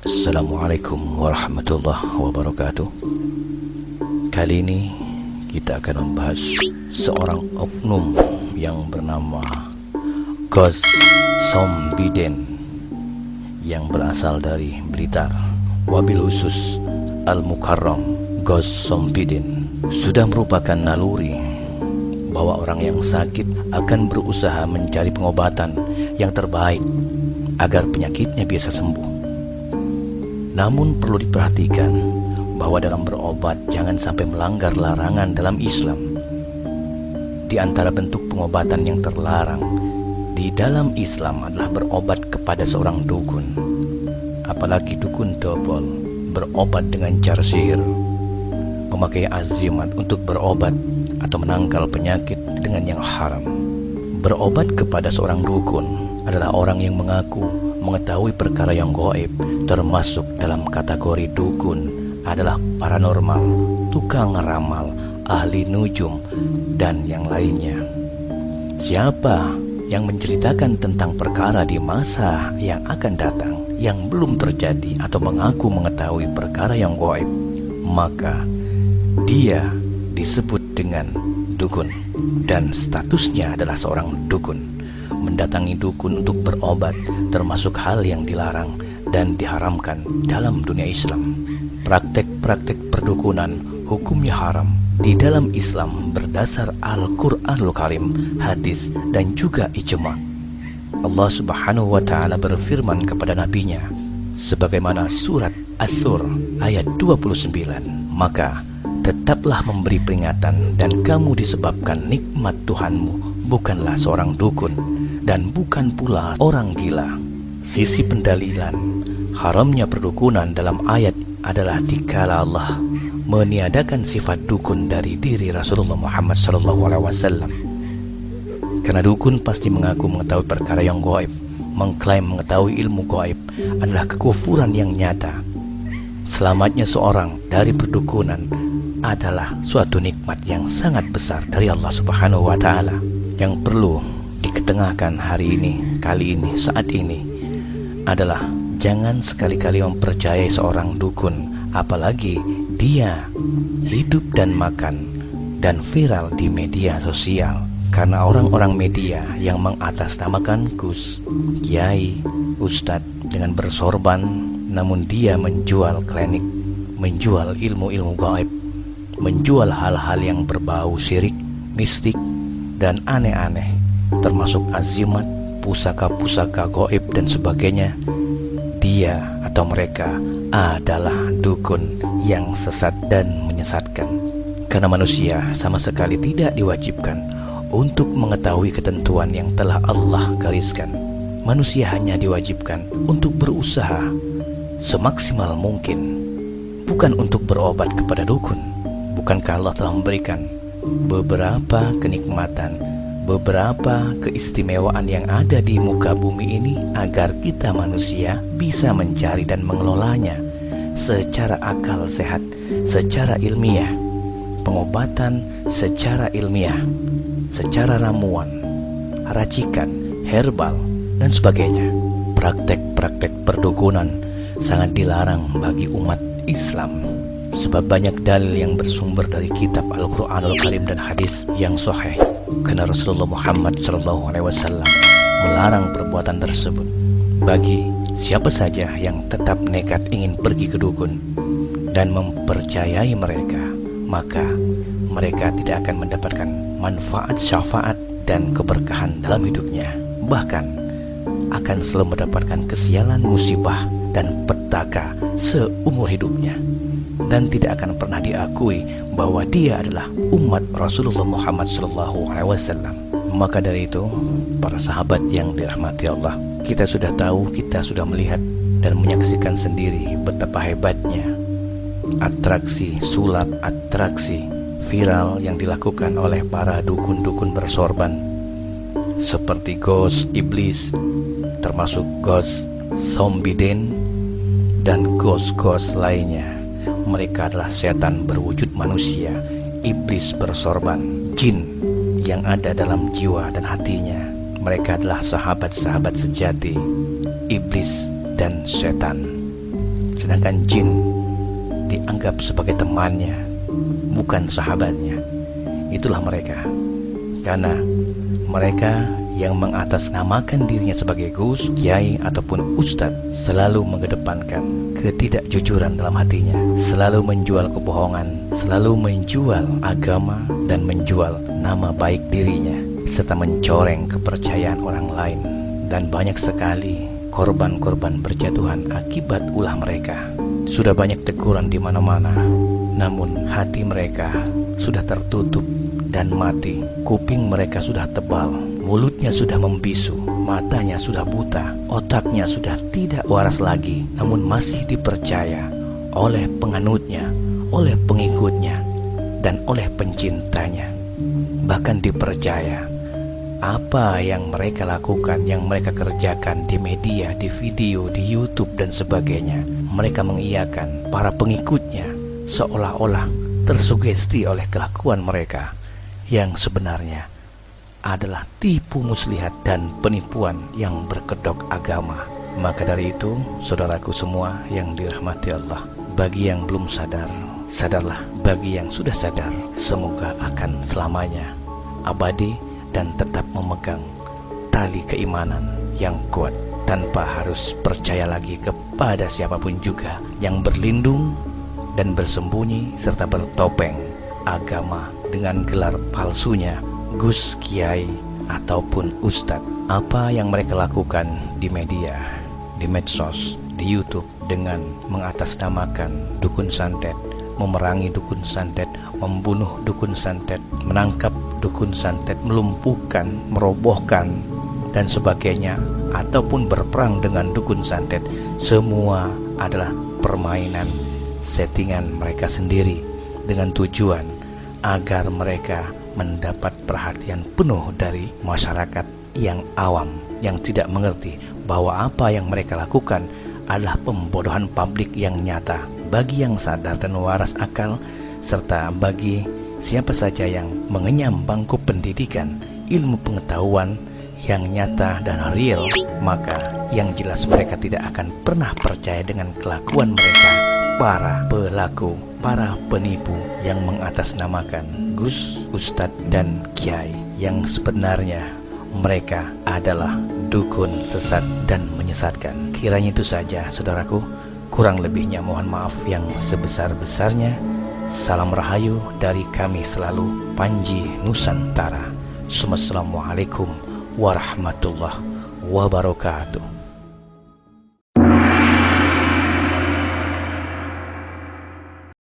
Assalamualaikum warahmatullahi wabarakatuh. Kali ini kita akan membahas seorang oknum yang bernama Ghosh Sombiden yang berasal dari Blitar. Wabil khusus Al-Mukarram Ghosh Sombiden sudah merupakan naluri bahwa orang yang sakit akan berusaha mencari pengobatan yang terbaik agar penyakitnya bisa sembuh. Namun perlu diperhatikan bahwa dalam berobat jangan sampai melanggar larangan dalam Islam. Di antara bentuk pengobatan yang terlarang di dalam Islam adalah berobat kepada seorang dukun, apalagi dukun dobol, berobat dengan cara sihir, memakai azimat untuk berobat atau menangkal penyakit dengan yang haram. Berobat kepada seorang dukun adalah orang yang mengaku mengetahui perkara yang gaib, termasuk dalam kategori dukun adalah paranormal, tukang ramal, ahli nujum, dan yang lainnya. Siapa yang menceritakan tentang perkara di masa yang akan datang yang belum terjadi atau mengaku mengetahui perkara yang gaib, maka dia disebut dengan dukun dan statusnya adalah seorang dukun. Mendatangi dukun untuk berobat termasuk hal yang dilarang dan diharamkan dalam dunia Islam. Praktek-praktek perdukunan hukumnya haram di dalam Islam berdasar Al-Quranul Karim, hadis, dan juga ijma'. Allah Subhanahu wa ta'ala berfirman kepada nabinya sebagaimana surat As-Sur ayat 29, maka tetaplah memberi peringatan dan kamu disebabkan nikmat Tuhanmu bukanlah seorang dukun dan bukan pula orang gila. Sisi pendalilan haramnya perdukunan dalam ayat adalah dikala Allah meniadakan sifat dukun dari diri Rasulullah Muhammad SAW. Karena dukun pasti mengaku mengetahui perkara yang gaib, mengklaim mengetahui ilmu gaib adalah kekufuran yang nyata. Selamatnya seorang dari perdukunan adalah suatu nikmat yang sangat besar dari Allah Subhanahu wa ta'ala. Yang perlu diketengahkan hari ini, kali ini, saat ini adalah jangan sekali-kali mempercayai seorang dukun, apalagi dia hidup dan makan dan viral di media sosial. Karena orang-orang media yang mengatasnamakan gus, kiai, ustadz dengan bersorban, namun dia menjual klinik, menjual ilmu-ilmu gaib, menjual hal-hal yang berbau syirik, mistik, dan aneh-aneh, termasuk azimat, pusaka-pusaka gaib dan sebagainya. Dia atau mereka adalah dukun yang sesat dan menyesatkan. Karena manusia sama sekali tidak diwajibkan untuk mengetahui ketentuan yang telah Allah gariskan. Manusia hanya diwajibkan untuk berusaha semaksimal mungkin, bukan untuk berobat kepada dukun. Bukankah Allah telah memberikan beberapa kenikmatan, beberapa keistimewaan yang ada di muka bumi ini agar kita manusia bisa mencari dan mengelolanya secara akal sehat, secara ilmiah, pengobatan secara ilmiah, secara ramuan, racikan, herbal, dan sebagainya. Praktek-praktek perdukunan sangat dilarang bagi umat Islam, sebab banyak dalil yang bersumber dari kitab Al-Quranul Karim dan hadis yang sahih. Karena Rasulullah Muhammad SAW melarang perbuatan tersebut. Bagi siapa saja yang tetap nekat ingin pergi ke dukun dan mempercayai mereka, maka mereka tidak akan mendapatkan manfaat, syafaat, dan keberkahan dalam hidupnya. Bahkan akan selalu mendapatkan kesialan, musibah, dan petaka seumur hidupnya, dan tidak akan pernah diakui bahwa dia adalah umat Rasulullah Muhammad SAW. Maka dari itu, para sahabat yang dirahmati Allah, kita sudah tahu, kita sudah melihat dan menyaksikan sendiri betapa hebatnya atraksi sulap, atraksi viral yang dilakukan oleh para dukun-dukun bersorban seperti Ghosh Iblis, termasuk Ghosh Sombiden dan ghost-ghost lainnya. Mereka adalah setan berwujud manusia, iblis bersorban, jin yang ada dalam jiwa dan hatinya. Mereka adalah sahabat-sahabat sejati iblis dan setan. sedangkan jin dianggap sebagai temannya, bukan sahabatnya. Itulah mereka. Karena mereka yang mengatasnamakan dirinya sebagai gus, kiai, ataupun ustadz selalu mengedepankan ketidakjujuran dalam hatinya, selalu menjual kebohongan, selalu menjual agama dan menjual nama baik dirinya, serta mencoreng kepercayaan orang lain. Dan banyak sekali korban-korban berjatuhan akibat ulah mereka. Sudah banyak teguran di mana-mana, namun hati mereka sudah tertutup dan mati. Kuping mereka sudah tebal, mulutnya sudah membisu, matanya sudah buta, otaknya sudah tidak waras lagi, namun masih dipercaya oleh penganutnya, oleh pengikutnya, dan oleh pencintanya. Bahkan dipercaya apa yang mereka lakukan, yang mereka kerjakan di media, di video, di YouTube dan sebagainya. Mereka mengiyakan para pengikutnya seolah-olah tersugesti oleh kelakuan mereka yang sebenarnya adalah tipu muslihat dan penipuan yang berkedok agama. Maka dari itu, saudaraku semua yang dirahmati Allah, bagi yang belum sadar, sadarlah. Bagi yang sudah sadar, semoga akan selamanya abadi dan tetap memegang tali keimanan yang kuat, tanpa harus percaya lagi kepada siapapun juga yang berlindung dan bersembunyi serta bertopeng agama dengan gelar palsunya gus, kiai, ataupun ustadz. Apa yang mereka lakukan di media, di medsos, di YouTube dengan mengatasnamakan dukun santet, memerangi dukun santet, membunuh dukun santet, menangkap dukun santet, melumpuhkan, merobohkan, dan sebagainya, ataupun berperang dengan dukun santet, semua adalah permainan settingan mereka sendiri dengan tujuan agar mereka mendapat perhatian penuh dari masyarakat yang awam, yang tidak mengerti bahwa apa yang mereka lakukan adalah pembodohan publik yang nyata. Bagi yang sadar dan waras akal, serta bagi siapa saja yang mengenyam bangku pendidikan, ilmu pengetahuan yang nyata dan real, maka yang jelas mereka tidak akan pernah percaya dengan kelakuan mereka, para pelaku, para penipu yang mengatasnamakan gus, ustadz, dan kiai, yang sebenarnya mereka adalah dukun sesat dan menyesatkan. Kiranya itu saja, saudaraku. Kurang lebihnya mohon maaf yang sebesar-besarnya. Salam rahayu dari kami selalu, Panji Nusantara. Assalamualaikum warahmatullahi wabarakatuh.